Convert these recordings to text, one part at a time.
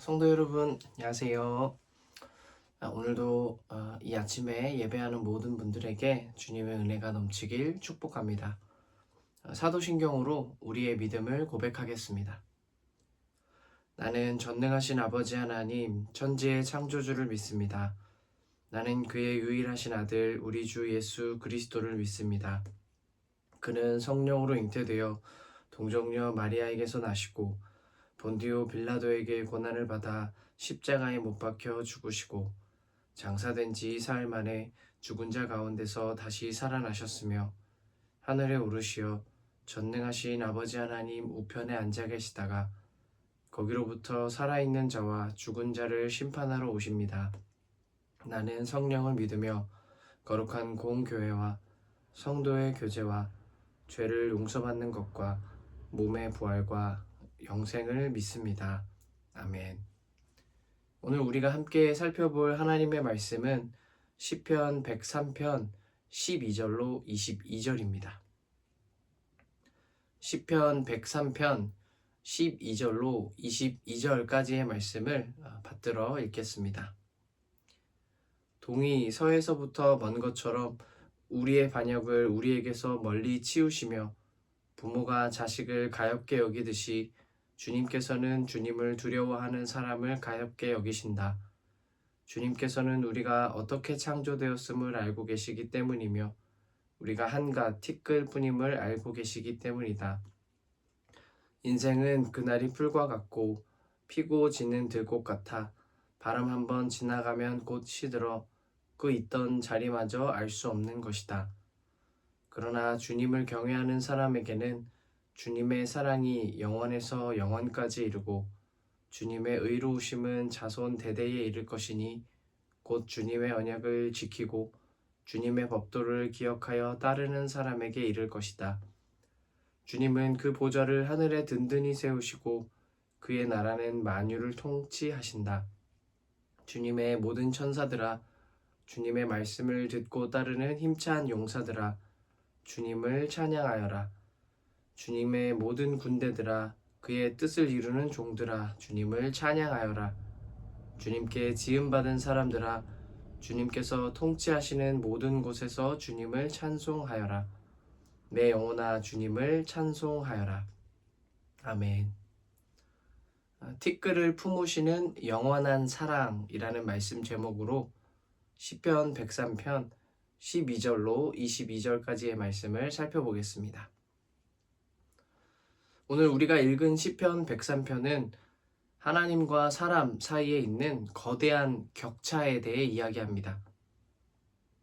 성도 여러분, 안녕하세요. 오늘도 이 아침에 예배하는 모든 분들에게 주님의 은혜가 넘치길 축복합니다. 사도신경으로 우리의 믿음을 고백하겠습니다. 나는 전능하신 아버지 하나님, 천지의 창조주를 믿습니다. 나는 그의 유일하신 아들, 우리 주 예수 그리스도를 믿습니다. 그는 성령으로 잉태되어 동정녀 마리아에게서 나시고 본디오 빌라도에게 고난을 받아 십자가에 못 박혀 죽으시고 장사된 지 사흘 만에 죽은 자 가운데서 다시 살아나셨으며 하늘에 오르시어 전능하신 아버지 하나님 우편에 앉아 계시다가 거기로부터 살아있는 자와 죽은 자를 심판하러 오십니다. 나는 성령을 믿으며 거룩한 공교회와 성도의 교제와 죄를 용서받는 것과 몸의 부활과 영생을 믿습니다. 아멘. 오늘 우리가 함께 살펴볼 하나님의 말씀은 시편 103편 12절로 22절입니다. 시편 103편 12절로 22절까지의 말씀을 받들어 읽겠습니다. 동이 서에서부터 먼 것처럼 우리의 반역을 우리에게서 멀리 치우시며 부모가 자식을 가엾게 여기듯이 주님께서는 주님을 두려워하는 사람을 가엾게 여기신다. 주님께서는 우리가 어떻게 창조되었음을 알고 계시기 때문이며 우리가 한갓 티끌 뿐임을 알고 계시기 때문이다. 인생은 그날이 풀과 같고 피고 지는 들꽃 같아 바람 한번 지나가면 곧 시들어 그 있던 자리마저 알 수 없는 것이다. 그러나 주님을 경외하는 사람에게는 주님의 사랑이 영원에서 영원까지 이르고 주님의 의로우심은 자손 대대에 이를 것이니 곧 주님의 언약을 지키고 주님의 법도를 기억하여 따르는 사람에게 이를 것이다. 주님은 그 보좌를 하늘에 든든히 세우시고 그의 나라는 만유를 통치하신다. 주님의 모든 천사들아, 주님의 말씀을 듣고 따르는 힘찬 용사들아, 주님을 찬양하여라. 주님의 모든 군대들아, 그의 뜻을 이루는 종들아, 주님을 찬양하여라. 주님께 지음받은 사람들아, 주님께서 통치하시는 모든 곳에서 주님을 찬송하여라. 내 영혼아, 주님을 찬송하여라. 아멘. 티끌을 품으시는 영원한 사랑이라는 말씀 제목으로 시편 103편 12절로 22절까지의 말씀을 살펴보겠습니다. 오늘 우리가 읽은 시편 103편은 하나님과 사람 사이에 있는 거대한 격차에 대해 이야기합니다.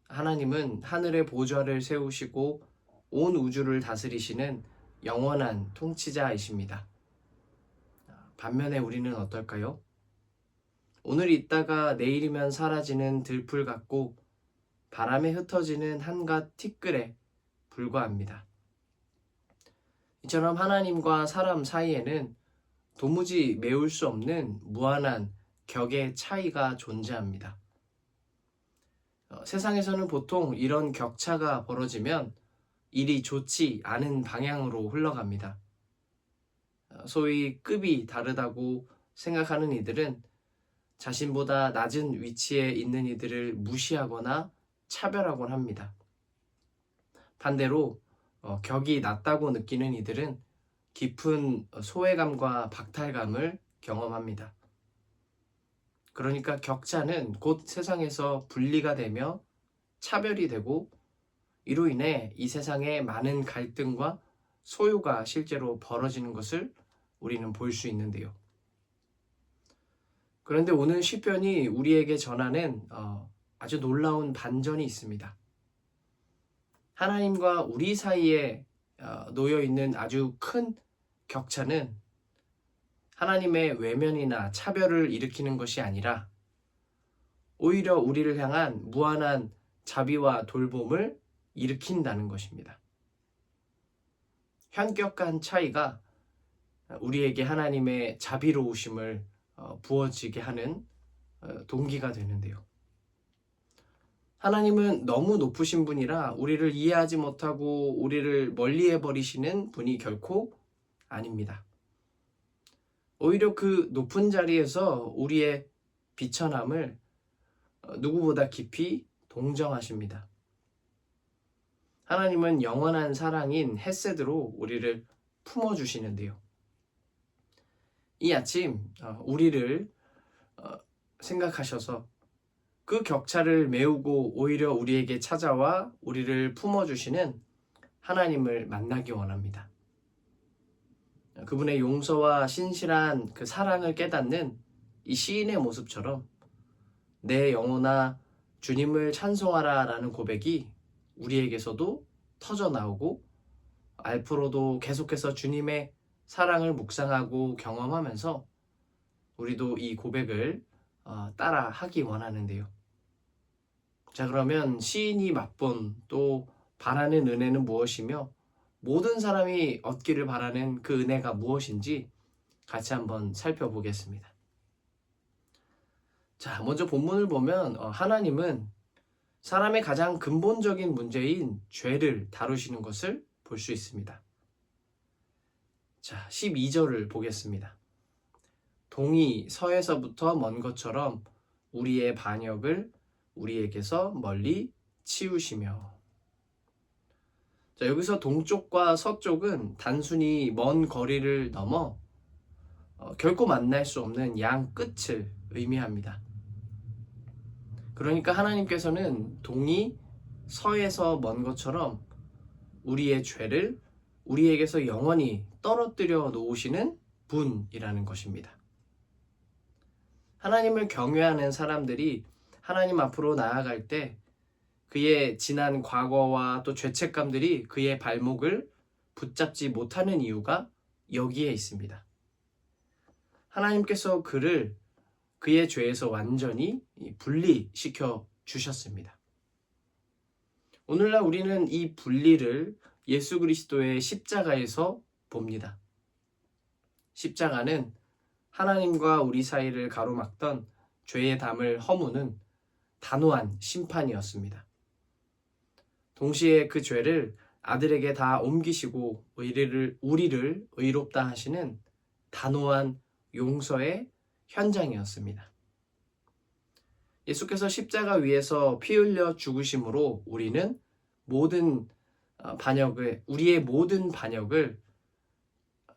하나님은 하늘의 보좌를 세우시고 온 우주를 다스리시는 영원한 통치자이십니다. 반면에 우리는 어떨까요? 오늘 있다가 내일이면 사라지는 들풀 같고 바람에 흩어지는 한갓 티끌에 불과합니다. 이처럼 하나님과 사람 사이에는 도무지 메울 수 없는 무한한 격의 차이가 존재합니다. 세상에서는 보통 이런 격차가 벌어지면 일이 좋지 않은 방향으로 흘러갑니다. 소위 급이 다르다고 생각하는 이들은 자신보다 낮은 위치에 있는 이들을 무시하거나 차별하곤 합니다. 반대로 격이 낮다고 느끼는 이들은 깊은 소외감과 박탈감을 경험합니다. 그러니까 격차는 곧 세상에서 분리가 되며 차별이 되고 이로 인해 이 세상에 많은 갈등과 소요가 실제로 벌어지는 것을 우리는 볼 수 있는데요. 그런데 오늘 시편이 우리에게 전하는 아주 놀라운 반전이 있습니다. 하나님과 우리 사이에 놓여 있는 아주 큰 격차는 하나님의 외면이나 차별을 일으키는 것이 아니라 오히려 우리를 향한 무한한 자비와 돌봄을 일으킨다는 것입니다. 현격한 차이가 우리에게 하나님의 자비로우심을 부어지게 하는 동기가 되는데요. 하나님은 너무 높으신 분이라 우리를 이해하지 못하고 우리를 멀리해 버리시는 분이 결코 아닙니다. 오히려 그 높은 자리에서 우리의 비천함을 누구보다 깊이 동정하십니다. 하나님은 영원한 사랑인 헤세드로 우리를 품어주시는데요. 이 아침 우리를 생각하셔서 그 격차를 메우고 오히려 우리에게 찾아와 우리를 품어주시는 하나님을 만나기 원합니다. 그분의 용서와 신실한 그 사랑을 깨닫는 이 시인의 모습처럼 내 영혼아 주님을 찬송하라 라는 고백이 우리에게서도 터져 나오고 앞으로도 계속해서 주님의 사랑을 묵상하고 경험하면서 우리도 이 고백을 따라 하기 원하는데요. 자, 그러면 시인이 맛본 또 바라는 은혜는 무엇이며 모든 사람이 얻기를 바라는 그 은혜가 무엇인지 같이 한번 살펴보겠습니다. 자, 먼저 본문을 보면 하나님은 사람의 가장 근본적인 문제인 죄를 다루시는 것을 볼 수 있습니다. 자, 12절을 보겠습니다. 동이 서에서부터 먼 것처럼 우리의 반역을 우리에게서 멀리 치우시며. 자, 여기서 동쪽과 서쪽은 단순히 먼 거리를 넘어 결코 만날 수 없는 양 끝을 의미합니다. 그러니까 하나님께서는 동이 서에서 먼 것처럼 우리의 죄를 우리에게서 영원히 떨어뜨려 놓으시는 분이라는 것입니다. 하나님을 경외하는 사람들이 하나님 앞으로 나아갈 때 그의 지난 과거와 또 죄책감들이 그의 발목을 붙잡지 못하는 이유가 여기에 있습니다. 하나님께서 그를 그의 죄에서 완전히 분리시켜 주셨습니다. 오늘날 우리는 이 분리를 예수 그리스도의 십자가에서 봅니다. 십자가는 하나님과 우리 사이를 가로막던 죄의 담을 허무는 단호한 심판이었습니다. 동시에 그 죄를 아들에게 다 옮기시고 우리를 의롭다 하시는 단호한 용서의 현장이었습니다. 예수께서 십자가 위에서 피 흘려 죽으심으로 우리의 모든 반역을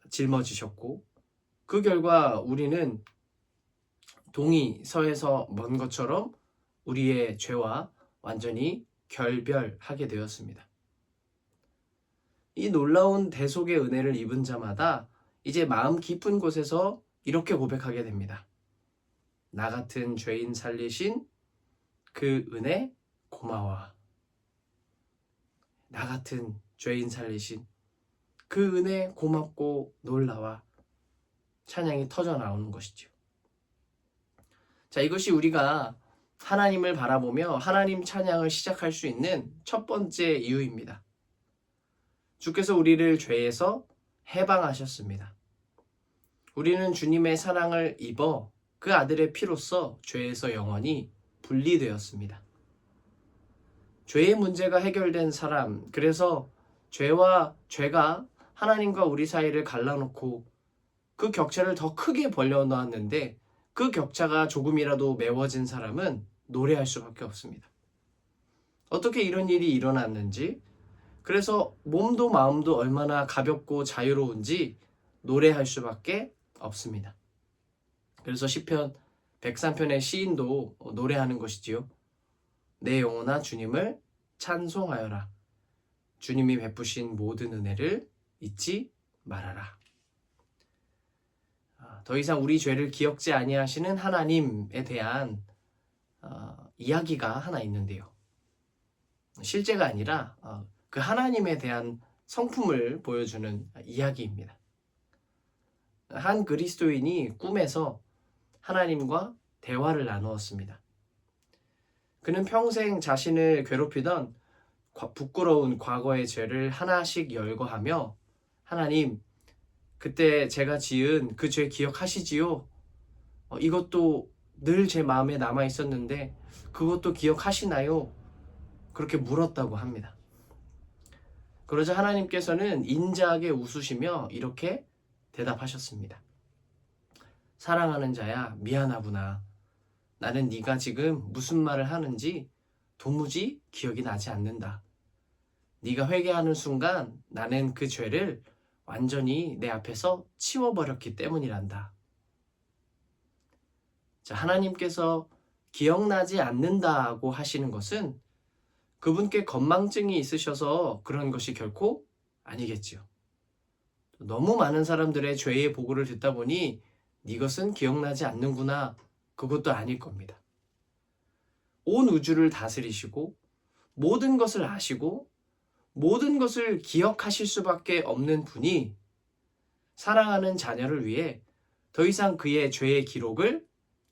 짊어지셨고 그 결과 우리는 동이 서에서 먼 것처럼 우리의 죄와 완전히 결별하게 되었습니다. 이 놀라운 대속의 은혜를 입은 자마다 이제 마음 깊은 곳에서 이렇게 고백하게 됩니다. 나 같은 죄인 살리신 그 은혜 고마워. 나 같은 죄인 살리신 그 은혜 고맙고 놀라워. 찬양이 터져 나오는 것이죠. 자, 이것이 우리가 하나님을 바라보며 하나님 찬양을 시작할 수 있는 첫 번째 이유입니다. 주께서 우리를 죄에서 해방하셨습니다. 우리는 주님의 사랑을 입어 그 아들의 피로써 죄에서 영원히 분리되었습니다. 죄의 문제가 해결된 사람, 그래서 죄가 하나님과 우리 사이를 갈라놓고 그 격차를 더 크게 벌려놓았는데 그 격차가 조금이라도 메워진 사람은 노래할 수밖에 없습니다. 어떻게 이런 일이 일어났는지, 그래서 몸도 마음도 얼마나 가볍고 자유로운지 노래할 수밖에 없습니다. 그래서 시편 103편의 시인도 노래하는 것이지요. 내 영혼아 주님을 찬송하여라. 주님이 베푸신 모든 은혜를 잊지 말아라. 더 이상 우리 죄를 기억지 아니하시는 하나님에 대한 이야기가 하나 있는데요. 실제가 아니라 그 하나님에 대한 성품을 보여주는 이야기입니다. 한 그리스도인이 꿈에서 하나님과 대화를 나누었습니다. 그는 평생 자신을 괴롭히던 부끄러운 과거의 죄를 하나씩 열거하며 하나님, 그때 제가 지은 그 죄 기억하시지요? 이것도 늘 제 마음에 남아 있었는데 그것도 기억하시나요? 그렇게 물었다고 합니다. 그러자 하나님께서는 인자하게 웃으시며 이렇게 대답하셨습니다. 사랑하는 자야, 미안하구나. 나는 네가 지금 무슨 말을 하는지 도무지 기억이 나지 않는다. 네가 회개하는 순간 나는 그 죄를 완전히 내 앞에서 치워버렸기 때문이란다. 자, 하나님께서 기억나지 않는다고 하시는 것은 그분께 건망증이 있으셔서 그런 것이 결코 아니겠지요. 너무 많은 사람들의 죄의 보고를 듣다 보니 이것은 기억나지 않는구나. 그것도 아닐 겁니다. 온 우주를 다스리시고 모든 것을 아시고 모든 것을 기억하실 수밖에 없는 분이 사랑하는 자녀를 위해 더 이상 그의 죄의 기록을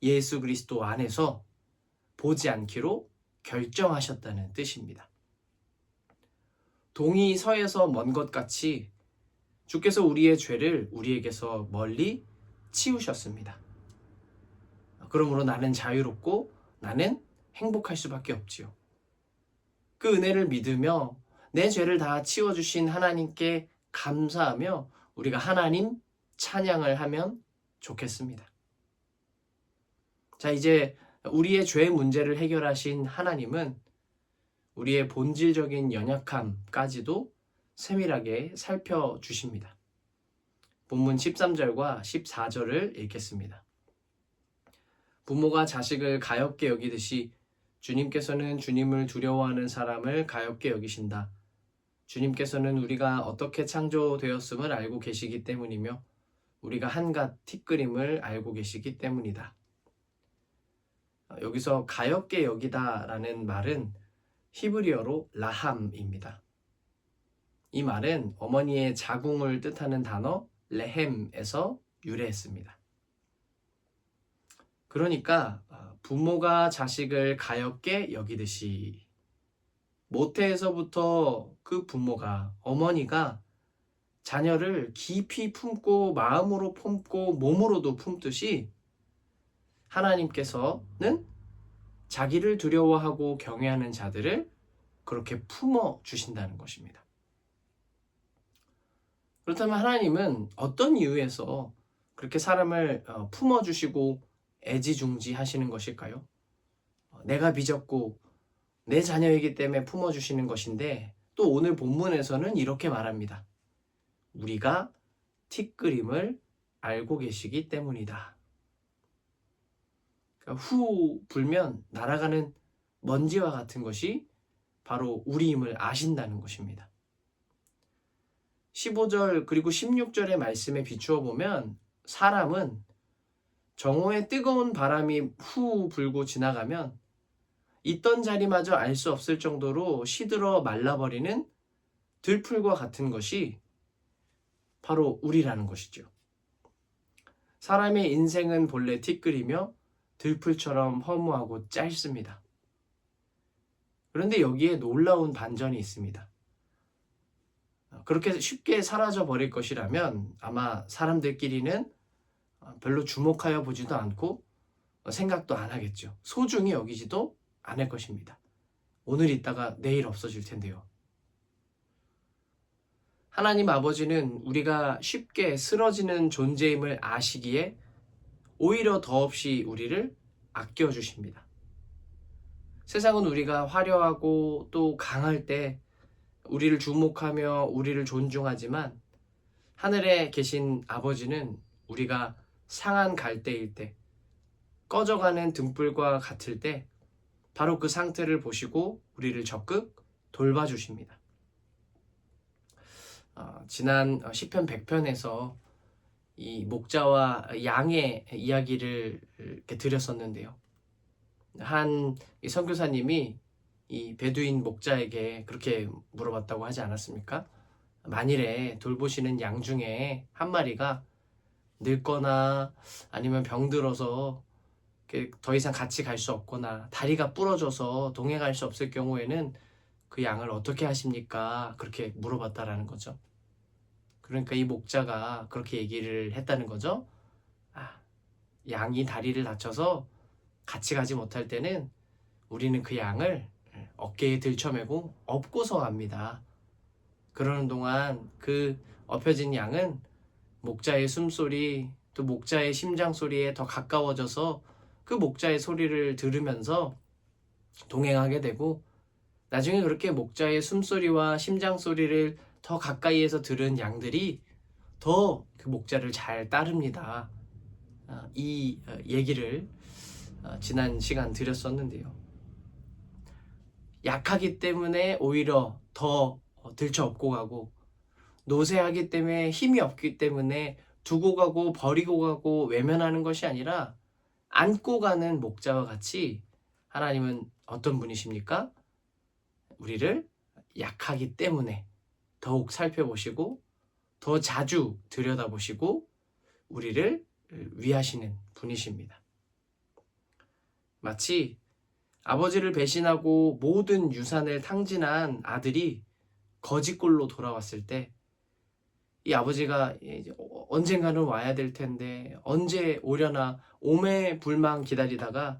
예수 그리스도 안에서 보지 않기로 결정하셨다는 뜻입니다. 동이 서에서 먼 것 같이 주께서 우리의 죄를 우리에게서 멀리 치우셨습니다. 그러므로 나는 자유롭고 나는 행복할 수밖에 없지요. 그 은혜를 믿으며 내 죄를 다 치워주신 하나님께 감사하며 우리가 하나님 찬양을 하면 좋겠습니다. 자, 이제 우리의 죄 문제를 해결하신 하나님은 우리의 본질적인 연약함까지도 세밀하게 살펴주십니다. 본문 13절과 14절을 읽겠습니다. 부모가 자식을 가엾게 여기듯이 주님께서는 주님을 두려워하는 사람을 가엾게 여기신다. 주님께서는 우리가 어떻게 창조되었음을 알고 계시기 때문이며 우리가 한갓 티끌임을 알고 계시기 때문이다. 여기서 가엾게 여기다라는 말은 히브리어로 라함입니다. 이 말은 어머니의 자궁을 뜻하는 단어 레헴에서 유래했습니다. 그러니까 부모가 자식을 가엾게 여기듯이 모태에서부터 그 부모가 어머니가 자녀를 깊이 품고 마음으로 품고 몸으로도 품듯이 하나님께서는 자기를 두려워하고 경외하는 자들을 그렇게 품어 주신다는 것입니다. 그렇다면 하나님은 어떤 이유에서 그렇게 사람을 품어 주시고 애지중지 하시는 것일까요? 내가 빚었고 내 자녀이기 때문에 품어 주시는 것인데 또 오늘 본문에서는 이렇게 말합니다. 우리가 티끌임을 알고 계시기 때문이다. 그러니까 후 불면 날아가는 먼지와 같은 것이 바로 우리임을 아신다는 것입니다. 15절 그리고 16절의 말씀에 비추어 보면 사람은 정오의 뜨거운 바람이 후 불고 지나가면 있던 자리마저 알 수 없을 정도로 시들어 말라버리는 들풀과 같은 것이 바로 우리라는 것이죠. 사람의 인생은 본래 티끌이며 들풀처럼 허무하고 짧습니다. 그런데 여기에 놀라운 반전이 있습니다. 그렇게 쉽게 사라져 버릴 것이라면 아마 사람들끼리는 별로 주목하여 보지도 않고 생각도 안 하겠죠. 소중히 여기지도 않을 것입니다. 오늘 있다가 내일 없어질 텐데요. 하나님 아버지는 우리가 쉽게 쓰러지는 존재임을 아시기에 오히려 더없이 우리를 아껴주십니다. 세상은 우리가 화려하고 또 강할 때 우리를 주목하며 우리를 존중하지만 하늘에 계신 아버지는 우리가 상한 갈대일 때, 꺼져가는 등불과 같을 때 바로 그 상태를 보시고 우리를 적극 돌봐주십니다. 지난 시편 100편에서 이 목자와 양의 이야기를 이렇게 드렸었는데요. 한 선교사님이 이 베두인 목자에게 그렇게 물어봤다고 하지 않았습니까? 만일에 돌보시는 양 중에 한 마리가 늙거나 아니면 병들어서 더 이상 같이 갈 수 없거나 다리가 부러져서 동행할 수 없을 경우에는 그 양을 어떻게 하십니까? 그렇게 물어봤다라는 거죠. 그러니까 이 목자가 그렇게 얘기를 했다는 거죠. 양이 다리를 다쳐서 같이 가지 못할 때는 우리는 그 양을 어깨에 들쳐매고 업고서 갑니다. 그러는 동안 그 업혀진 양은 목자의 숨소리, 또 목자의 심장 소리에 더 가까워져서 그 목자의 소리를 들으면서 동행하게 되고, 나중에 그렇게 목자의 숨소리와 심장 소리를 더 가까이에서 들은 양들이 더 그 목자를 잘 따릅니다. 이 얘기를 지난 시간 드렸었는데요. 약하기 때문에 오히려 더 들쳐업고 가고, 노쇠하기 때문에 힘이 없기 때문에 두고 가고 버리고 가고 외면하는 것이 아니라 안고 가는 목자와 같이 하나님은 어떤 분이십니까? 우리를 약하기 때문에 더욱 살펴보시고 더 자주 들여다보시고 우리를 위하시는 분이십니다. 마치 아버지를 배신하고 모든 유산을 탕진한 아들이 거지꼴로 돌아왔을 때, 이 아버지가 언젠가는 와야 될 텐데 언제 오려나 오매불망 기다리다가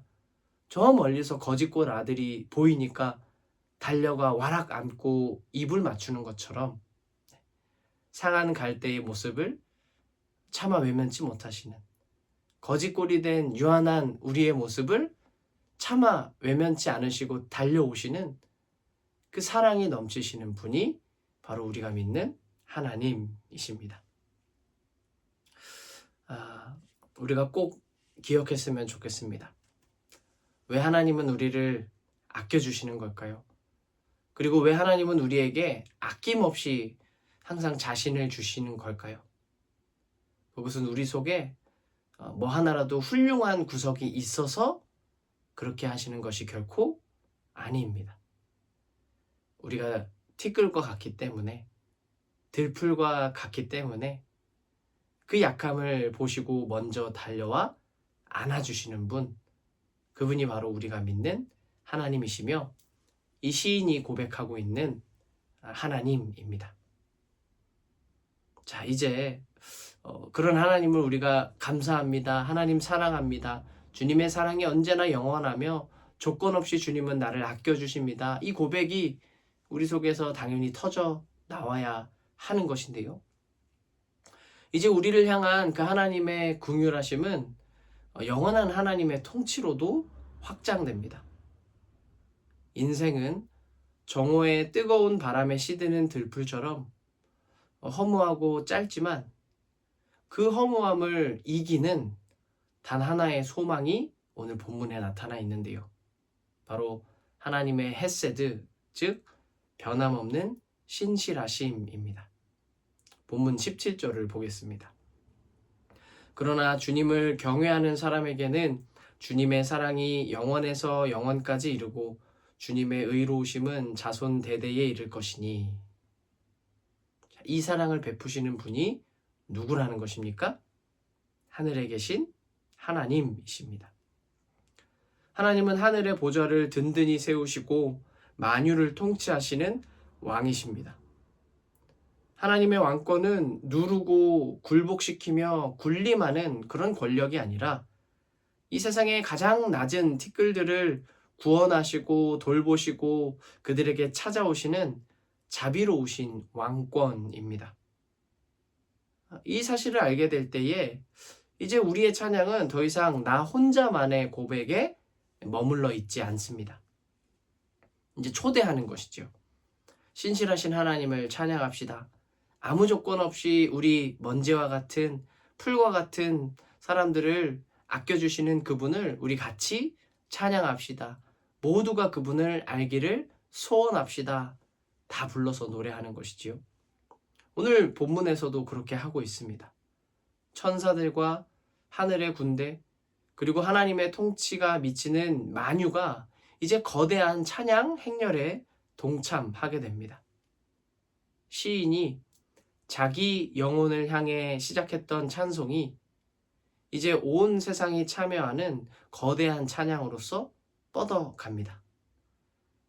저 멀리서 거지꼴 아들이 보이니까 달려가 와락 안고 입을 맞추는 것처럼 상한 갈대의 모습을 차마 외면치 못하시는, 거지꼴이 된 유한한 우리의 모습을 차마 외면치 않으시고 달려오시는 그 사랑이 넘치시는 분이 바로 우리가 믿는 하나님이십니다. 우리가 꼭 기억했으면 좋겠습니다. 왜 하나님은 우리를 아껴주시는 걸까요? 그리고 왜 하나님은 우리에게 아낌없이 항상 자신을 주시는 걸까요? 그것은 우리 속에 뭐 하나라도 훌륭한 구석이 있어서 그렇게 하시는 것이 결코 아닙니다. 우리가 티끌과 같기 때문에, 들풀과 같기 때문에 그 약함을 보시고 먼저 달려와 안아주시는 분, 그분이 바로 우리가 믿는 하나님이시며 이 시인이 고백하고 있는 하나님입니다. 자, 이제 그런 하나님을 우리가 감사합니다, 하나님 사랑합니다, 주님의 사랑이 언제나 영원하며 조건 없이 주님은 나를 아껴주십니다, 이 고백이 우리 속에서 당연히 터져 나와야 하는 것인데요. 이제 우리를 향한 그 하나님의 긍휼하심은 영원한 하나님의 통치로도 확장됩니다. 인생은 정오의 뜨거운 바람에 시드는 들풀처럼 허무하고 짧지만 그 허무함을 이기는 단 하나의 소망이 오늘 본문에 나타나 있는데요. 바로 하나님의 헤세드, 즉 변함없는 신실하심입니다. 본문 17절을 보겠습니다. 그러나 주님을 경외하는 사람에게는 주님의 사랑이 영원에서 영원까지 이르고 주님의 의로우심은 자손 대대에 이를 것이니. 이 사랑을 베푸시는 분이 누구라는 것입니까? 하늘에 계신 하나님이십니다. 하나님은 하늘의 보좌를 든든히 세우시고 만유를 통치하시는 왕이십니다. 하나님의 왕권은 누르고 굴복시키며 군림하는 그런 권력이 아니라 이 세상의 가장 낮은 티끌들을 구원하시고 돌보시고 그들에게 찾아오시는 자비로우신 왕권입니다. 이 사실을 알게 될 때에 이제 우리의 찬양은 더 이상 나 혼자만의 고백에 머물러 있지 않습니다. 이제 초대하는 것이죠. 신실하신 하나님을 찬양합시다. 아무 조건 없이 우리 먼지와 같은 풀과 같은 사람들을 아껴주시는 그분을 우리 같이 찬양합시다. 모두가 그분을 알기를 소원합시다. 다 불러서 노래하는 것이지요. 오늘 본문에서도 그렇게 하고 있습니다. 천사들과 하늘의 군대, 그리고 하나님의 통치가 미치는 만유가 이제 거대한 찬양 행렬에 동참하게 됩니다. 시인이 자기 영혼을 향해 시작했던 찬송이 이제 온 세상이 참여하는 거대한 찬양으로서 뻗어갑니다.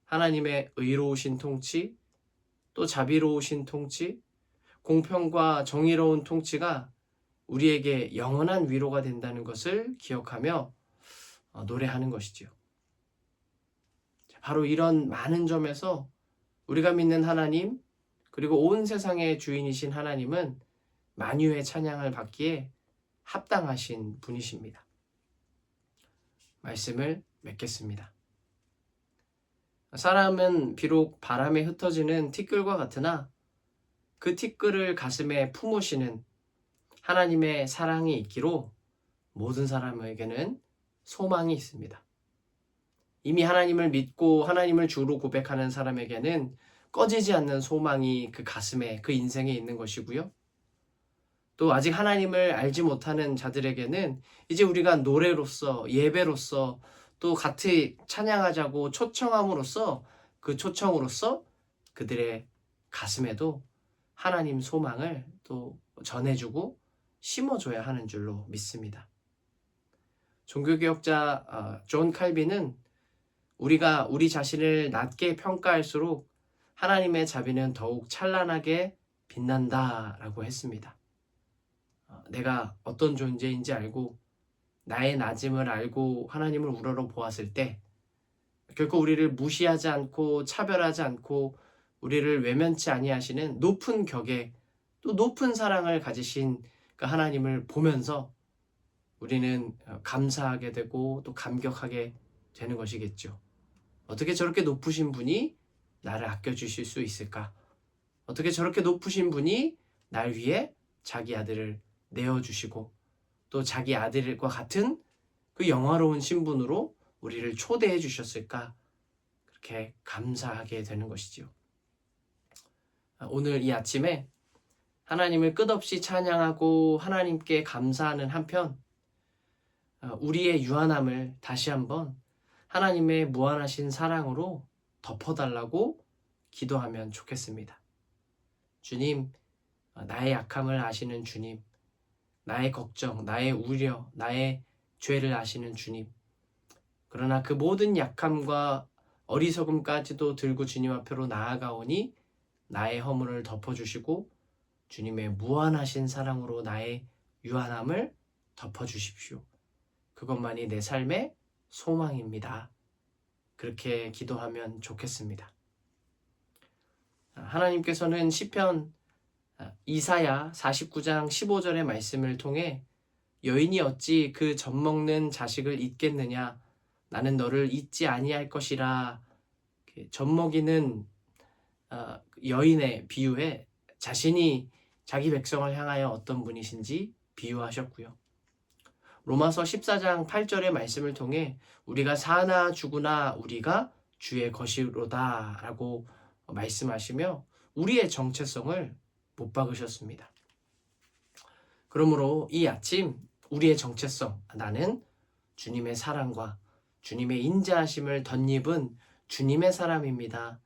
하나님의 의로우신 통치, 또 자비로우신 통치, 공평과 정의로운 통치가 우리에게 영원한 위로가 된다는 것을 기억하며 노래하는 것이지요. 바로 이런 많은 점에서 우리가 믿는 하나님, 그리고 온 세상의 주인이신 하나님은 만유의 찬양을 받기에 합당하신 분이십니다. 말씀을 맺겠습니다. 사람은 비록 바람에 흩어지는 티끌과 같으나 그 티끌을 가슴에 품으시는 하나님의 사랑이 있기로 모든 사람에게는 소망이 있습니다. 이미 하나님을 믿고 하나님을 주로 고백하는 사람에게는 꺼지지 않는 소망이 그 가슴에, 그 인생에 있는 것이고요. 또 아직 하나님을 알지 못하는 자들에게는 이제 우리가 노래로서, 예배로서, 또 같이 찬양하자고 초청함으로써, 그 초청으로써 그들의 가슴에도 하나님 소망을 또 전해주고 심어줘야 하는 줄로 믿습니다. 종교개혁자 존 칼빈은 우리가 우리 자신을 낮게 평가할수록 하나님의 자비는 더욱 찬란하게 빛난다라고 했습니다. 내가 어떤 존재인지 알고 나의 낮음을 알고 하나님을 우러러 보았을 때 결코 우리를 무시하지 않고 차별하지 않고 우리를 외면치 아니하시는 높은 격에 또 높은 사랑을 가지신 그 하나님을 보면서 우리는 감사하게 되고 또 감격하게 되는 것이겠죠. 어떻게 저렇게 높으신 분이 나를 아껴주실 수 있을까? 어떻게 저렇게 높으신 분이 날 위해 자기 아들을 내어주시고 또 자기 아들과 같은 그 영화로운 신분으로 우리를 초대해 주셨을까? 그렇게 감사하게 되는 것이지요. 오늘 이 아침에 하나님을 끝없이 찬양하고 하나님께 감사하는 한편 우리의 유한함을 다시 한번 하나님의 무한하신 사랑으로 덮어달라고 기도하면 좋겠습니다. 주님, 나의 약함을 아시는 주님, 나의 걱정, 나의 우려, 나의 죄를 아시는 주님. 그러나 그 모든 약함과 어리석음까지도 들고 주님 앞으로 나아가오니 나의 허물을 덮어주시고 주님의 무한하신 사랑으로 나의 유한함을 덮어주십시오. 그것만이 내 삶의 소망입니다. 그렇게 기도하면 좋겠습니다. 하나님께서는 시편 이사야 49장 15절의 말씀을 통해 여인이 어찌 그 젖먹는 자식을 잊겠느냐 나는 너를 잊지 아니할 것이라 젖먹이는 여인의 비유에 자신이 자기 백성을 향하여 어떤 분이신지 비유하셨고요. 로마서 14장 8절의 말씀을 통해 우리가 사나 죽으나 우리가 주의 것이로다 라고 말씀하시며 우리의 정체성을 못 박으셨습니다. 그러므로 이 아침 우리의 정체성, 나는 주님의 사랑과 주님의 인자하심을 덧입은 주님의 사람입니다.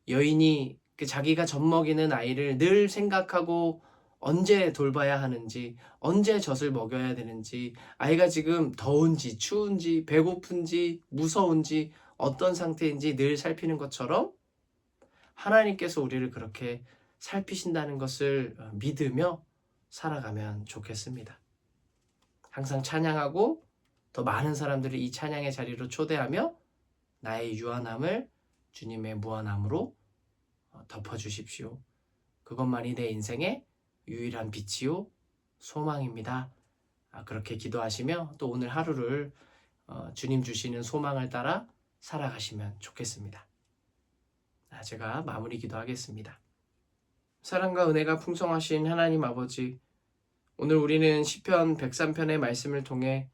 여인이 자기가 젖먹이는 아이를 늘 생각하고 언제 돌봐야 하는지, 언제 젖을 먹여야 되는지, 아이가 지금 더운지, 추운지, 배고픈지, 무서운지, 어떤 상태인지 늘 살피는 것처럼 하나님께서 우리를 그렇게 살피신다는 것을 믿으며 살아가면 좋겠습니다. 항상 찬양하고 더 많은 사람들을 이 찬양의 자리로 초대하며 나의 유한함을 주님의 무한함으로 덮어주십시오. 그것만이 내 인생의 유일한 빛이요 소망입니다. 그렇게 기도하시며 또 오늘 하루를 주님 주시는 소망을 따라 살아가시면 좋겠습니다. 제가 마무리 기도하겠습니다. 사랑과 은혜가 풍성하신 하나님 아버지, 오늘 우리는 시편 103편의 말씀을 통해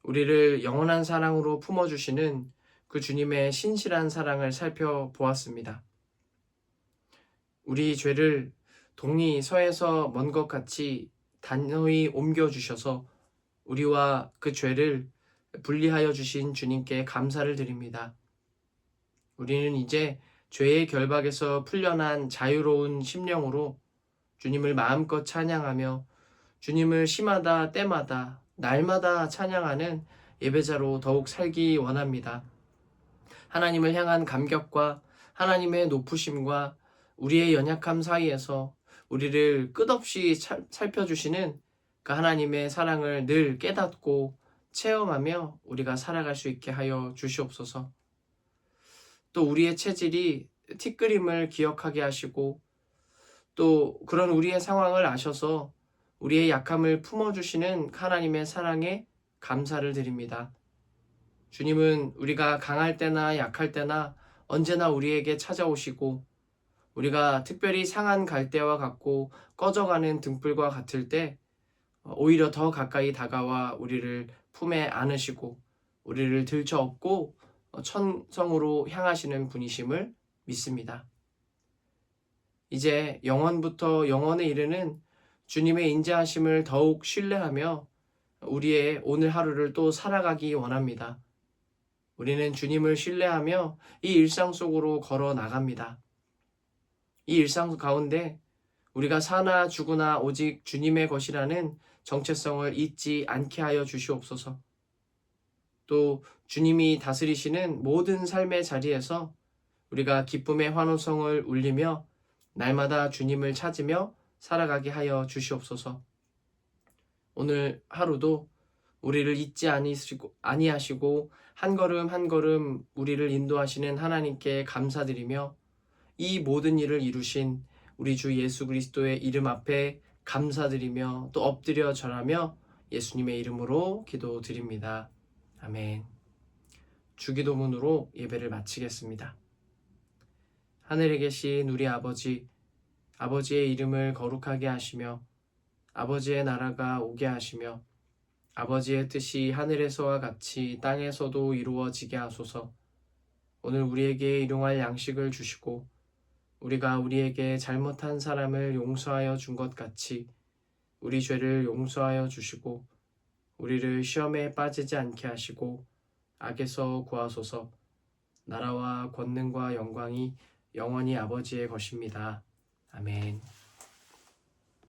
우리를 영원한 사랑으로 품어주시는 그 주님의 신실한 사랑을 살펴보았습니다. 우리 죄를 동이 서에서 먼 것 같이 단호히 옮겨주셔서 우리와 그 죄를 분리하여 주신 주님께 감사를 드립니다. 우리는 이제 죄의 결박에서 풀려난 자유로운 심령으로 주님을 마음껏 찬양하며 주님을 시마다 때마다 날마다 찬양하는 예배자로 더욱 살기 원합니다. 하나님을 향한 감격과 하나님의 높으심과 우리의 연약함 사이에서 우리를 끝없이 살펴주시는 그 하나님의 사랑을 늘 깨닫고 체험하며 우리가 살아갈 수 있게 하여 주시옵소서. 또 우리의 체질이 티끌임을 기억하게 하시고 또 그런 우리의 상황을 아셔서 우리의 약함을 품어주시는 하나님의 사랑에 감사를 드립니다. 주님은 우리가 강할 때나 약할 때나 언제나 우리에게 찾아오시고, 우리가 특별히 상한 갈대와 같고 꺼져가는 등불과 같을 때 오히려 더 가까이 다가와 우리를 품에 안으시고 우리를 들쳐업고 천성으로 향하시는 분이심을 믿습니다. 이제 영원부터 영원에 이르는 주님의 인자하심을 더욱 신뢰하며 우리의 오늘 하루를 또 살아가기 원합니다. 우리는 주님을 신뢰하며 이 일상 속으로 걸어 나갑니다. 이 일상 가운데 우리가 사나 죽으나 오직 주님의 것이라는 정체성을 잊지 않게 하여 주시옵소서. 또 주님이 다스리시는 모든 삶의 자리에서 우리가 기쁨의 환호성을 울리며 날마다 주님을 찾으며 살아가게 하여 주시옵소서. 오늘 하루도 우리를 잊지 아니하시고 한 걸음 한 걸음 우리를 인도하시는 하나님께 감사드리며 이 모든 일을 이루신 우리 주 예수 그리스도의 이름 앞에 감사드리며 또 엎드려 절하며 예수님의 이름으로 기도드립니다. 아멘. 주기도문으로 예배를 마치겠습니다. 하늘에 계신 우리 아버지, 아버지의 이름을 거룩하게 하시며 아버지의 나라가 오게 하시며 아버지의 뜻이 하늘에서와 같이 땅에서도 이루어지게 하소서. 오늘 우리에게 일용할 양식을 주시고 우리가 우리에게 잘못한 사람을 용서하여 준 것 같이 우리 죄를 용서하여 주시고 우리를 시험에 빠지지 않게 하시고 악에서 구하소서. 나라와 권능과 영광이 영원히 아버지의 것입니다. 아멘.